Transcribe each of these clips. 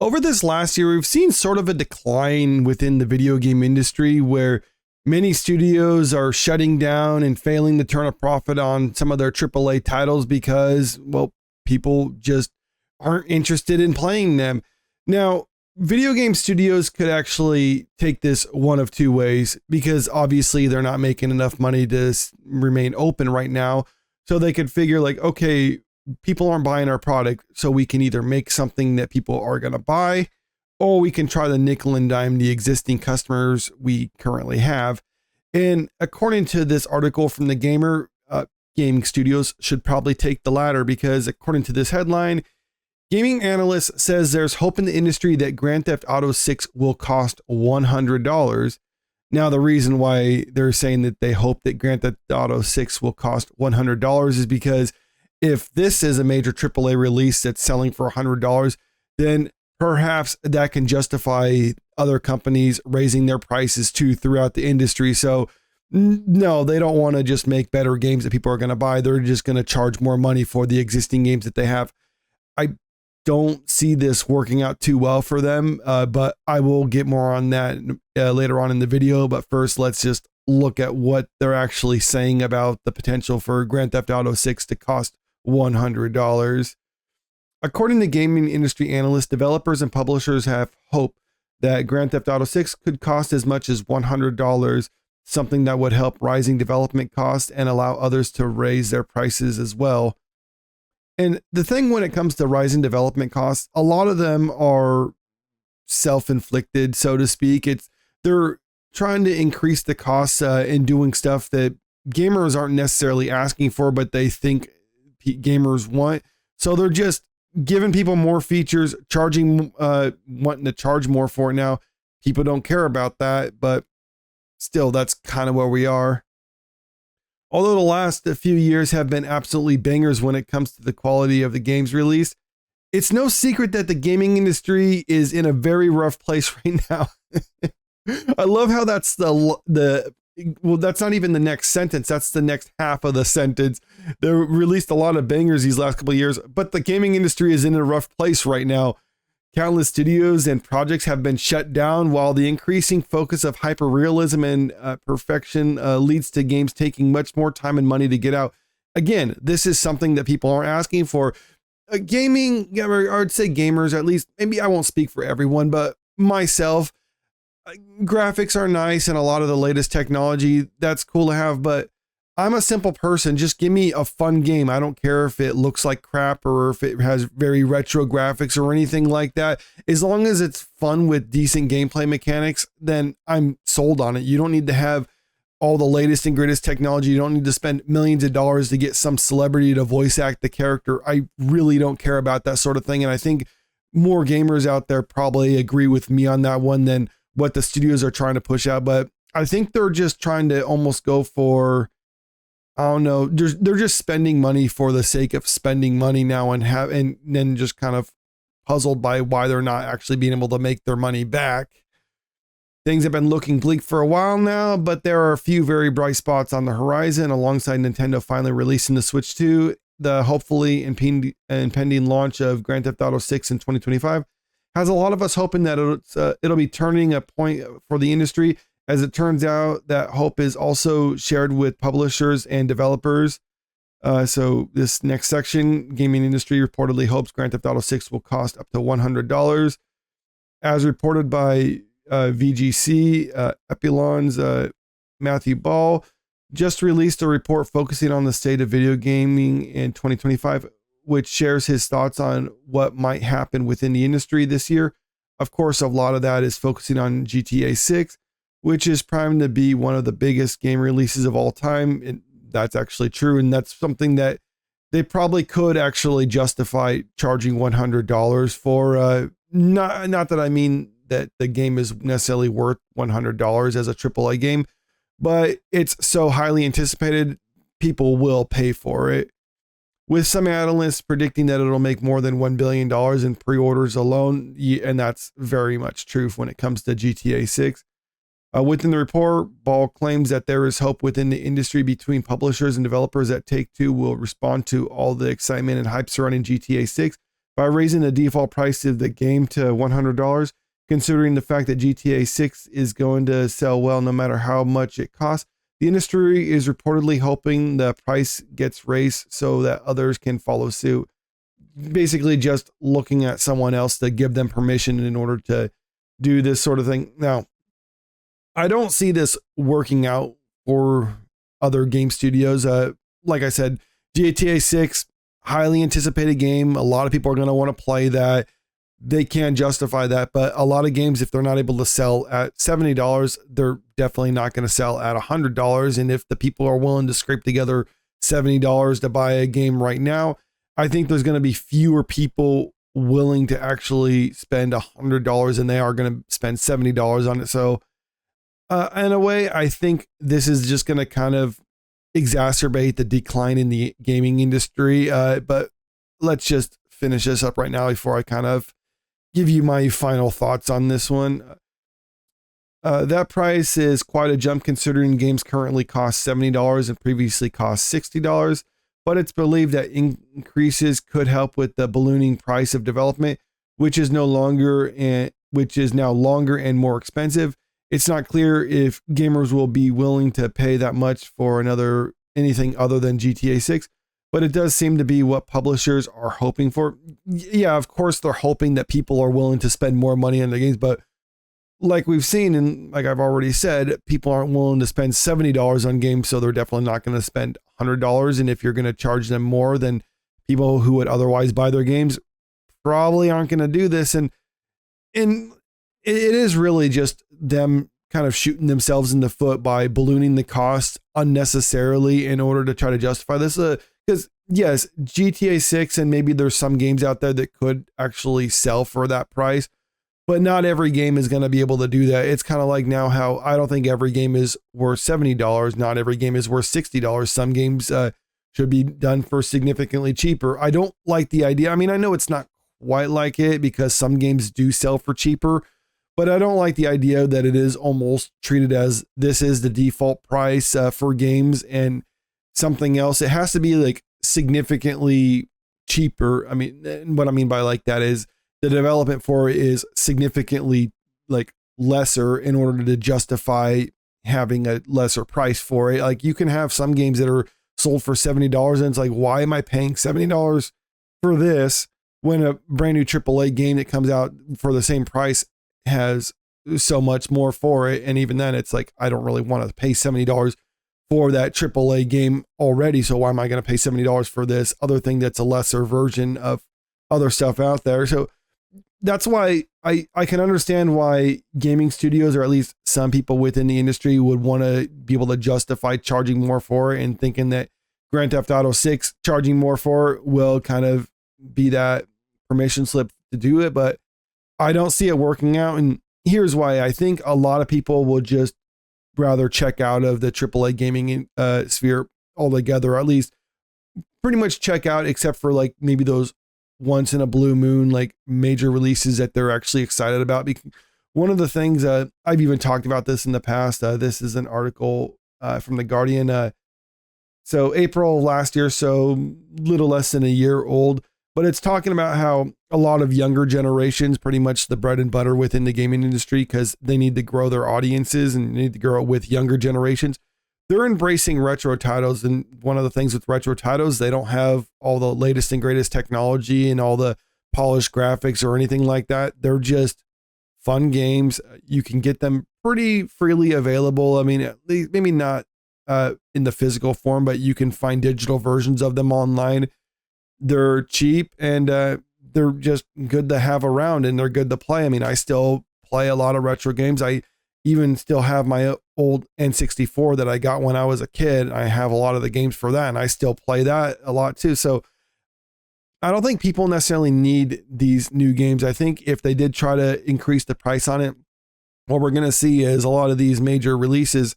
Over this last year, we've seen sort of a decline within the video game industry where many studios are shutting down and failing to turn a profit on some of their AAA titles because, well, people just aren't interested in playing them. Now, video game studios could actually take this one of two ways because obviously they're not making enough money to remain open right now. So they could figure like, okay, people aren't buying our product, so we can either make something that people are going to buy, or we can try to nickel and dime the existing customers we currently have. And according to this article from The Gamer, gaming studios should probably take the latter because according to this headline, Gaming Analyst says there's hope in the industry that Grand Theft Auto 6 will cost $100. Now, the reason why they're saying that they hope that Grand Theft Auto 6 will cost $100 is because if this is a major AAA release that's selling for $100, then perhaps that can justify other companies raising their prices too throughout the industry. So no, they don't want to just make better games that people are going to buy. They're just going to charge more money for the existing games that they have. I don't see this working out too well for them, but I will get more on that later on in the video. But first, let's just look at what they're actually saying about the potential for Grand Theft Auto 6 to cost $100. According to gaming industry analysts, developers and publishers have hope that Grand Theft Auto 6 could cost as much as $100, something that would help rising development costs and allow others to raise their prices as well. And the thing when it comes to rising development costs, a lot of them are self-inflicted, so to speak. They're trying to increase the costs in doing stuff that gamers aren't necessarily asking for, but they think gamers want. So they're just giving people more features, wanting to charge more for it. Now, people don't care about that, but still, that's kind of where we are. Although the last few years have been absolutely bangers when it comes to the quality of the games released, it's no secret that the gaming industry is in a very rough place right now. I love how that's that's not even the next sentence. That's the next half of the sentence. They released a lot of bangers these last couple of years, but the gaming industry is in a rough place right now. Countless studios and projects have been shut down, while the increasing focus of hyperrealism and perfection leads to games taking much more time and money to get out. Again, this is something that people aren't asking for. Gaming, or I'd say gamers, at least, maybe I won't speak for everyone, but myself, graphics are nice and a lot of the latest technology, that's cool to have, but I'm a simple person. Just give me a fun game. I don't care if it looks like crap or if it has very retro graphics or anything like that. As long as it's fun with decent gameplay mechanics, then I'm sold on it. You don't need to have all the latest and greatest technology. You don't need to spend millions of dollars to get some celebrity to voice act the character. I really don't care about that sort of thing. And I think more gamers out there probably agree with me on that one than what the studios are trying to push out. But I think they're just trying to almost go for, I don't know, they're just spending money for the sake of spending money now and then just kind of puzzled by why they're not actually being able to make their money back. Things have been looking bleak for a while now, but there are a few very bright spots on the horizon. Alongside Nintendo finally releasing the Switch 2, the hopefully impending launch of Grand Theft Auto 6 in 2025 has a lot of us hoping that it'll be turning a point for the industry. As it turns out, that hope is also shared with publishers and developers. So this next section, gaming industry reportedly hopes Grand Theft Auto 6 will cost up to $100. As reported by VGC, Epilon's Matthew Ball just released a report focusing on the state of video gaming in 2025, which shares his thoughts on what might happen within the industry this year. Of course, a lot of that is focusing on GTA 6, which is primed to be one of the biggest game releases of all time. And that's actually true. And that's something that they probably could actually justify charging $100 for. Not that I mean that the game is necessarily worth $100 as a AAA game, but it's so highly anticipated, people will pay for it. With some analysts predicting that it'll make more than $1 billion in pre-orders alone. And that's very much true when it comes to GTA 6. Within the report, Ball claims that there is hope within the industry between publishers and developers that Take-Two will respond to all the excitement and hype surrounding GTA 6 by raising the default price of the game to $100, considering the fact that GTA 6 is going to sell well no matter how much it costs. The industry is reportedly hoping the price gets raised so that others can follow suit. Basically just looking at someone else to give them permission in order to do this sort of thing. Now, I don't see this working out for other game studios. Like I said, GTA 6, highly anticipated game. A lot of people are going to want to play that. They can't justify that, but a lot of games, if they're not able to sell at $70, they're definitely not going to sell at $100. And if the people are willing to scrape together $70 to buy a game right now, I think there's going to be fewer people willing to actually spend $100 than they are going to spend $70 on it. So in a way, I think this is just going to kind of exacerbate the decline in the gaming industry. But let's just finish this up right now before I kind of give you my final thoughts on this one. That price is quite a jump considering games currently cost $70 and previously cost $60, but it's believed that increases could help with the ballooning price of development, which is now longer and more expensive. It's not clear if gamers will be willing to pay that much for anything other than GTA 6. But it does seem to be what publishers are hoping for. Yeah, of course, they're hoping that people are willing to spend more money on the games. But like we've seen, and like I've already said, people aren't willing to spend $70 on games. So they're definitely not going to spend $100. And if you're going to charge them more than people who would otherwise buy their games, probably aren't going to do this. And it is really just them kind of shooting themselves in the foot by ballooning the cost unnecessarily in order to try to justify this. Because yes, GTA 6 and maybe there's some games out there that could actually sell for that price, but not every game is going to be able to do that. It's kind of like now how I don't think every game is worth $70. Not every game is worth $60. Some games should be done for significantly cheaper. I don't like the idea. I mean, I know it's not quite like it because some games do sell for cheaper, but I don't like the idea that it is almost treated as this is the default price for games and something else. It has to be like significantly cheaper. I mean, what I mean by like that is the development for it is significantly like lesser in order to justify having a lesser price for it. Like you can have some games that are sold for $70 and it's like, why am I paying $70 for this when a brand new AAA game that comes out for the same price has so much more for it? And even then it's like, I don't really want to pay $70 for that AAA game already. So why am I going to pay $70 for this other thing that's a lesser version of other stuff out there? So that's why I can understand why gaming studios, or at least some people within the industry, would want to be able to justify charging more for it and thinking that Grand Theft Auto 6 charging more for it will kind of be that permission slip to do it. But I don't see it working out. And here's why. I think a lot of people will just rather check out of the AAA gaming sphere altogether, or at least pretty much check out, except for like maybe those once in a blue moon, like major releases that they're actually excited about. Because one of the things I've even talked about this in the past, this is an article from The Guardian. So April of last year, so little less than a year old, but it's talking about how a lot of younger generations, pretty much the bread and butter within the gaming industry, because they need to grow their audiences and need to grow with younger generations. They're embracing retro titles. And one of the things with retro titles, they don't have all the latest and greatest technology and all the polished graphics or anything like that. They're just fun games. You can get them pretty freely available. I mean, at least maybe not in the physical form, but you can find digital versions of them online. They're cheap and they're just good to have around and they're good to play. I mean, I still play a lot of retro games. I even still have my old N64 that I got when I was a kid. I have a lot of the games for that and I still play that a lot too. So I don't think people necessarily need these new games. I think if they did try to increase the price on it, what we're going to see is a lot of these major releases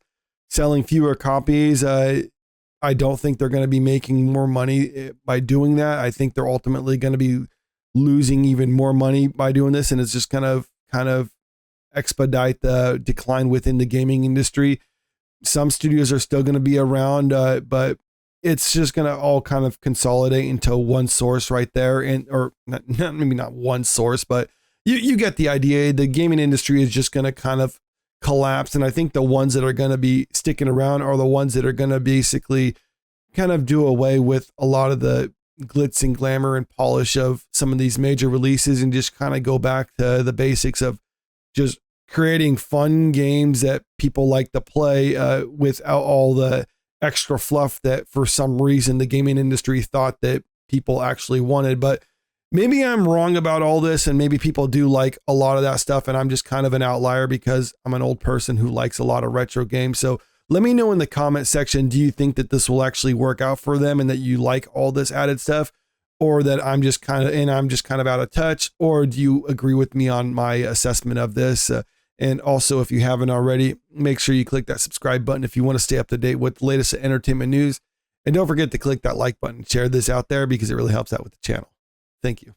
selling fewer copies. I don't think they're going to be making more money by doing that. I think they're ultimately going to be losing even more money by doing this. And it's just kind of expedite the decline within the gaming industry. Some studios are still going to be around, but it's just going to all kind of consolidate into one source right there. And, or not, maybe not one source, but you get the idea. The gaming industry is just going to kind of collapse. And I think the ones that are going to be sticking around are the ones that are going to basically kind of do away with a lot of the glitz and glamour and polish of some of these major releases and just kind of go back to the basics of just creating fun games that people like to play without all the extra fluff that for some reason the gaming industry thought that people actually wanted. But maybe I'm wrong about all this, and maybe people do like a lot of that stuff, and I'm just kind of an outlier because I'm an old person who likes a lot of retro games. So let me know in the comment section, do you think that this will actually work out for them and that you like all this added stuff, or that I'm just kind of out of touch, or do you agree with me on my assessment of this? And also, if you haven't already, make sure you click that subscribe button if you want to stay up to date with the latest entertainment news. And don't forget to click that like button, share this out there because it really helps out with the channel. Thank you.